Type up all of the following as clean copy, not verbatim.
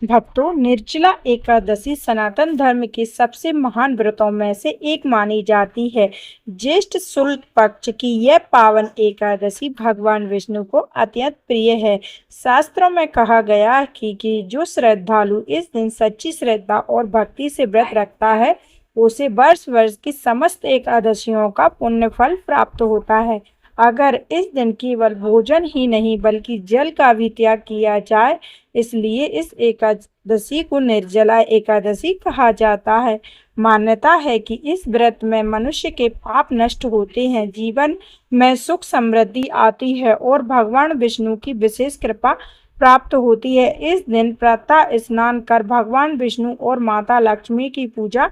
भक्तों, निर्जला एकादशी सनातन धर्म के सबसे महान व्रतों में से एक मानी जाती है। ज्येष्ठ शुक्ल पक्ष की यह पावन एकादशी भगवान विष्णु को अत्यंत प्रिय है। शास्त्रों में कहा गया है कि जो श्रद्धालु इस दिन सच्ची श्रद्धा और भक्ति से व्रत रखता है, उसे वर्ष वर्ष की समस्त एकादशियों का पुण्य फल प्राप्त होता है। अगर इस दिन केवल भोजन ही नहीं बल्कि जल का भी त्याग किया जाए, इसलिए इस एकादशी को निर्जला एकादशी कहा जाता है। मान्यता है कि इस व्रत में मनुष्य के पाप नष्ट होते हैं, जीवन में सुख समृद्धि आती है और भगवान विष्णु की विशेष कृपा प्राप्त होती है। इस दिन प्रातः स्नान कर भगवान विष्णु और माता लक्ष्मी की पूजा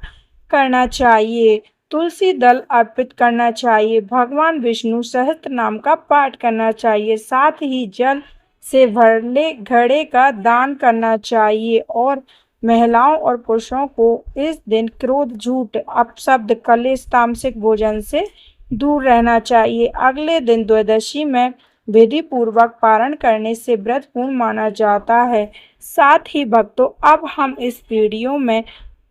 करना चाहिए, तुलसी दल अर्पित करना चाहिए, भगवान विष्णु सहस्त्र नाम का पाठ करना चाहिए, साथ ही जल से भरले घड़े का दान करना चाहिए और महिलाओं और पुरुषों को इस दिन क्रोध, झूठ, अपशब्द, कलेश, तामसिक भोजन से दूर रहना चाहिए। अगले दिन द्वादशी में विधि पूर्वक पारण करने से व्रत पूर्ण माना जाता है। साथ ही भक्तों, अब हम इस वीडियो में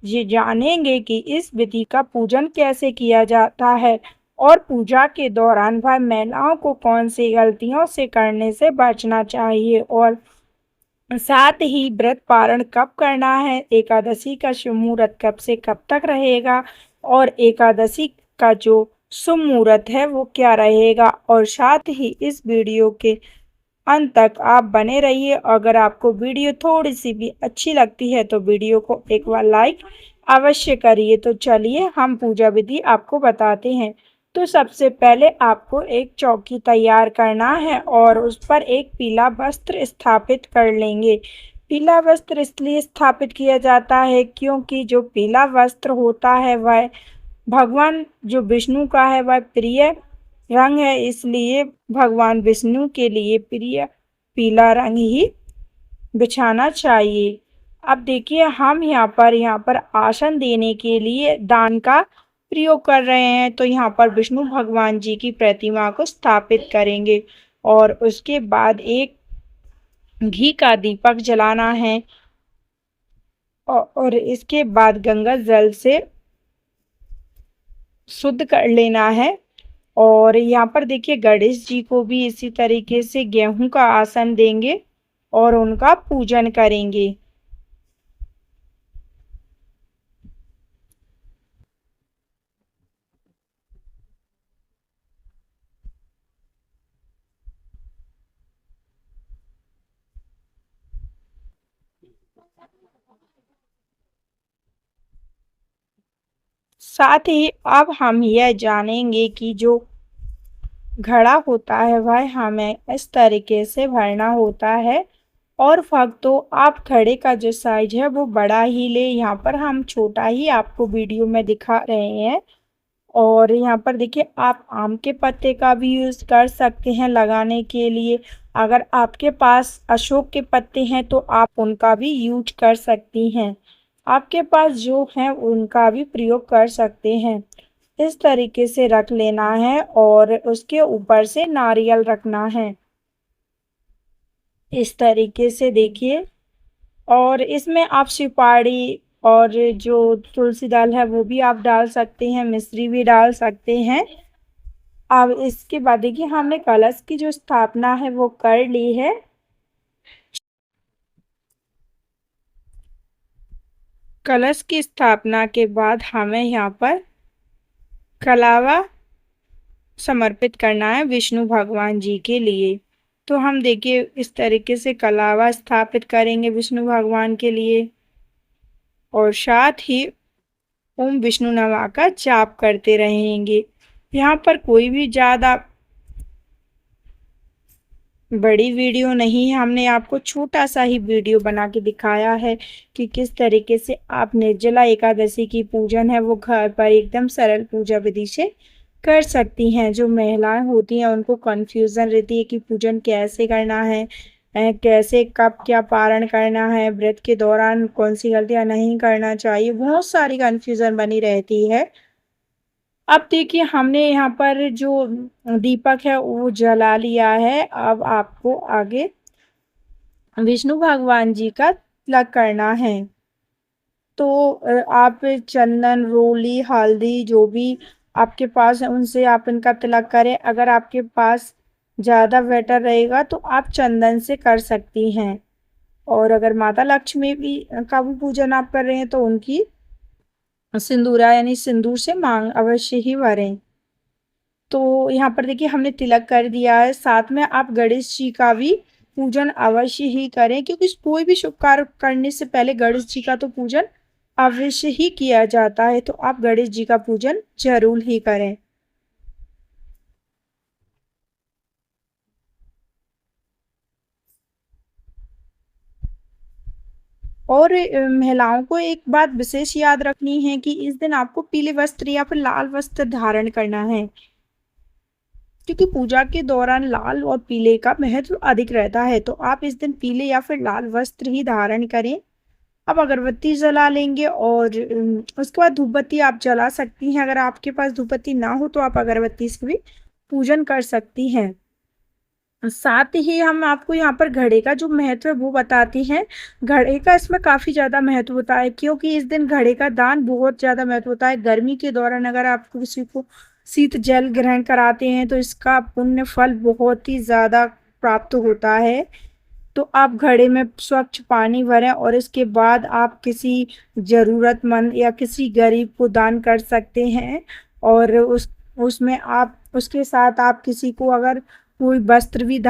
ये जानेंगे कि इस विधि का पूजन कैसे किया जाता है और पूजा के दौरान वह महिलाओं को कौन सी गलतियों से करने से बचना चाहिए और साथ ही व्रत पारण कब करना है, एकादशी का शुभ मुहूर्त कब से कब तक रहेगा और एकादशी का जो शुभ मुहूर्त है वो क्या रहेगा। और साथ ही इस वीडियो के अंत तक आप बने रहिए। अगर आपको वीडियो थोड़ी सी भी अच्छी लगती है तो वीडियो को एक बार लाइक अवश्य करिए। तो चलिए हम पूजा विधि आपको बताते हैं। तो सबसे पहले आपको एक चौकी तैयार करना है और उस पर एक पीला वस्त्र स्थापित कर लेंगे। पीला वस्त्र इसलिए स्थापित किया जाता है क्योंकि जो पीला वस्त्र होता है वह भगवान जो विष्णु का है वह प्रिय रंग है, इसलिए भगवान विष्णु के लिए प्रिय पीला रंग ही बिछाना चाहिए। अब देखिए हम यहाँ पर आसन देने के लिए दान का प्रयोग कर रहे हैं। तो यहाँ पर विष्णु भगवान जी की प्रतिमा को स्थापित करेंगे और उसके बाद एक घी का दीपक जलाना है और इसके बाद गंगा जल से शुद्ध कर लेना है। और यहाँ पर देखिए गणेश जी को भी इसी तरीके से गेहूं का आसन देंगे और उनका पूजन करेंगे। साथ ही अब हम यह जानेंगे कि जो घड़ा होता है वह हमें इस तरीके से भरना होता है। और भक्तों, आप घड़े का जो साइज है वो बड़ा ही ले, यहाँ पर हम छोटा ही आपको वीडियो में दिखा रहे हैं। और यहाँ पर देखिए आप आम के पत्ते का भी यूज़ कर सकते हैं लगाने के लिए। अगर आपके पास अशोक के पत्ते हैं तो आप उनका भी यूज कर सकती हैं। आपके पास जो है उनका भी प्रयोग कर सकते हैं। इस तरीके से रख लेना है और उसके ऊपर से नारियल रखना है इस तरीके से देखिए। और इसमें आप सुपारी और जो तुलसी दाल है वो भी आप डाल सकते हैं, मिश्री भी डाल सकते हैं। अब इसके बाद देखिए हमने कलश की जो स्थापना है वो कर ली है। कलश की स्थापना के बाद हमें यहाँ पर कलावा समर्पित करना है विष्णु भगवान जी के लिए। तो हम देखिए इस तरीके से कलावा स्थापित करेंगे विष्णु भगवान के लिए और साथ ही ओम विष्णु नमः का जाप करते रहेंगे। यहाँ पर कोई भी ज़्यादा बड़ी वीडियो नहीं है, हमने आपको छोटा सा ही वीडियो बना के दिखाया है कि किस तरीके से आप निर्जला एकादशी की पूजन है वो घर पर एकदम सरल पूजा विधि से कर सकती हैं। जो महिलाएं होती हैं उनको कन्फ्यूज़न रहती है कि पूजन कैसे करना है, कैसे कब क्या पारण करना है, व्रत के दौरान कौन सी गलतियां नहीं करना चाहिए, बहुत सारी कन्फ्यूज़न बनी रहती है। अब देखिए हमने यहाँ पर जो दीपक है वो जला लिया है। अब आपको आगे विष्णु भगवान जी का तिलक करना है। तो आप चंदन, रोली, हल्दी जो भी आपके पास है उनसे आप इनका तिलक करें। अगर आपके पास ज़्यादा बेटर रहेगा तो आप चंदन से कर सकती हैं। और अगर माता लक्ष्मी भी का भी पूजन आप कर रहे हैं तो उनकी सिंदूरा यानी सिंदूर से मांग अवश्य ही भरें। तो यहाँ पर देखिए हमने तिलक कर दिया है, साथ में आप गणेश जी का भी पूजन अवश्य ही करें, क्योंकि कोई भी शुभ कार्य करने से पहले गणेश जी का तो पूजन अवश्य ही किया जाता है। तो आप गणेश जी का पूजन जरूर ही करें। और महिलाओं को एक बात विशेष याद रखनी है कि इस दिन आपको पीले वस्त्र या फिर लाल वस्त्र धारण करना है, क्योंकि पूजा के दौरान लाल और पीले का महत्व अधिक रहता है। तो आप इस दिन पीले या फिर लाल वस्त्र ही धारण करें। आप अगरबत्ती जला लेंगे और उसके बाद धूप बत्ती आप जला सकती हैं। अगर आपके पास धूप बत्ती ना हो तो आप अगरबत्ती से भी पूजन कर सकती हैं। साथ ही हम आपको यहाँ पर घड़े का जो महत्व है वो बताते हैं। घड़े का इसमें काफी ज्यादा महत्व होता है, क्योंकि इस दिन घड़े का दान बहुत ज्यादा महत्व होता है। गर्मी के दौरान अगर आप किसी को शीत जल ग्रहण कराते हैं तो इसका पुण्य फल बहुत ही ज्यादा प्राप्त होता है। तो आप घड़े में स्वच्छ पानी भरें और इसके बाद आप किसी जरूरतमंद या किसी गरीब को दान कर सकते हैं। और उसमें आप उसके साथ आप किसी को अगर कोई वस्त्र भी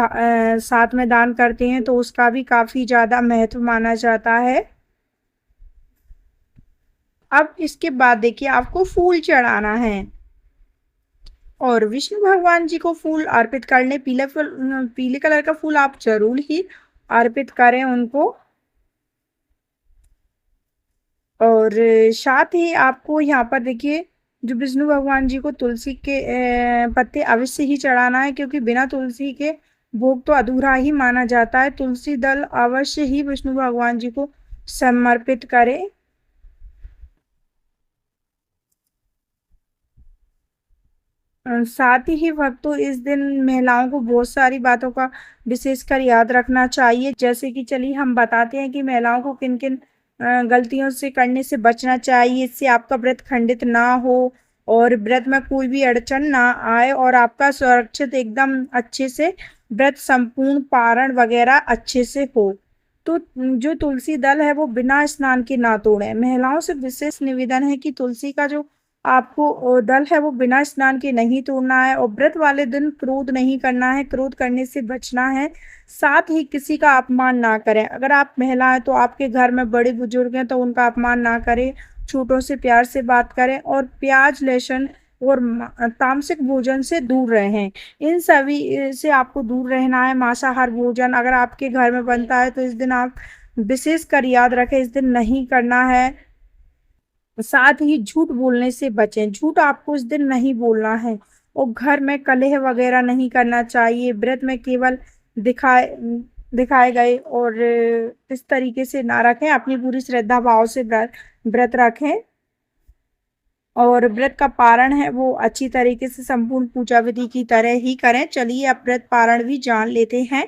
साथ में दान करते हैं तो उसका भी काफी ज्यादा महत्व माना जाता है। अब इसके बाद देखिए आपको फूल चढ़ाना है। और विष्णु भगवान जी को फूल अर्पित करने पीले कलर का फूल आप जरूर ही अर्पित करें उनको। और साथ ही आपको यहाँ पर देखिए जो विष्णु भगवान जी को तुलसी के पत्ते अवश्य ही चढ़ाना है, क्योंकि बिना तुलसी के भोग तो अधूरा ही माना जाता है। तुलसी दल अवश्य ही विष्णु भगवान जी को समर्पित करें। साथ ही भक्तों इस दिन महिलाओं को बहुत सारी बातों का विशेषकर याद रखना चाहिए। जैसे कि चलिए हम बताते हैं कि महिलाओं को किन किन गलतियों से करने से बचना चाहिए, इससे आपका व्रत खंडित ना हो और व्रत में कोई भी अड़चन ना आए और आपका सुरक्षित एकदम अच्छे से व्रत संपूर्ण पारण वगैरह अच्छे से हो। तो जो तुलसी दल है वो बिना स्नान के ना तोड़े। महिलाओं से विशेष निवेदन है कि तुलसी का जो आपको दल है वो बिना स्नान के नहीं तोड़ना है। और व्रत वाले दिन क्रोध नहीं करना है, क्रोध करने से बचना है। साथ ही किसी का अपमान ना करें। अगर आप महिला हैं तो आपके घर में बड़े बुजुर्ग हैं तो उनका अपमान ना करें, छोटों से प्यार से बात करें और प्याज लहसुन और तामसिक भोजन से दूर रहें। इन सभी से आपको दूर रहना है। मांसाहार भोजन अगर आपके घर में बनता है तो इस दिन आप विशेष कर याद रखें, इस दिन नहीं करना है। साथ ही झूठ बोलने से बचें, झूठ आपको इस दिन नहीं बोलना है। और घर में कलह वगैरह नहीं करना चाहिए। व्रत में केवल दिखाए दिखाए गए और इस तरीके से ना रखें, अपनी पूरी श्रद्धा भाव से व्रत व्रत रखें। और व्रत का पारण है वो अच्छी तरीके से संपूर्ण पूजा विधि की तरह ही करें। चलिए अब व्रत पारण भी जान लेते हैं।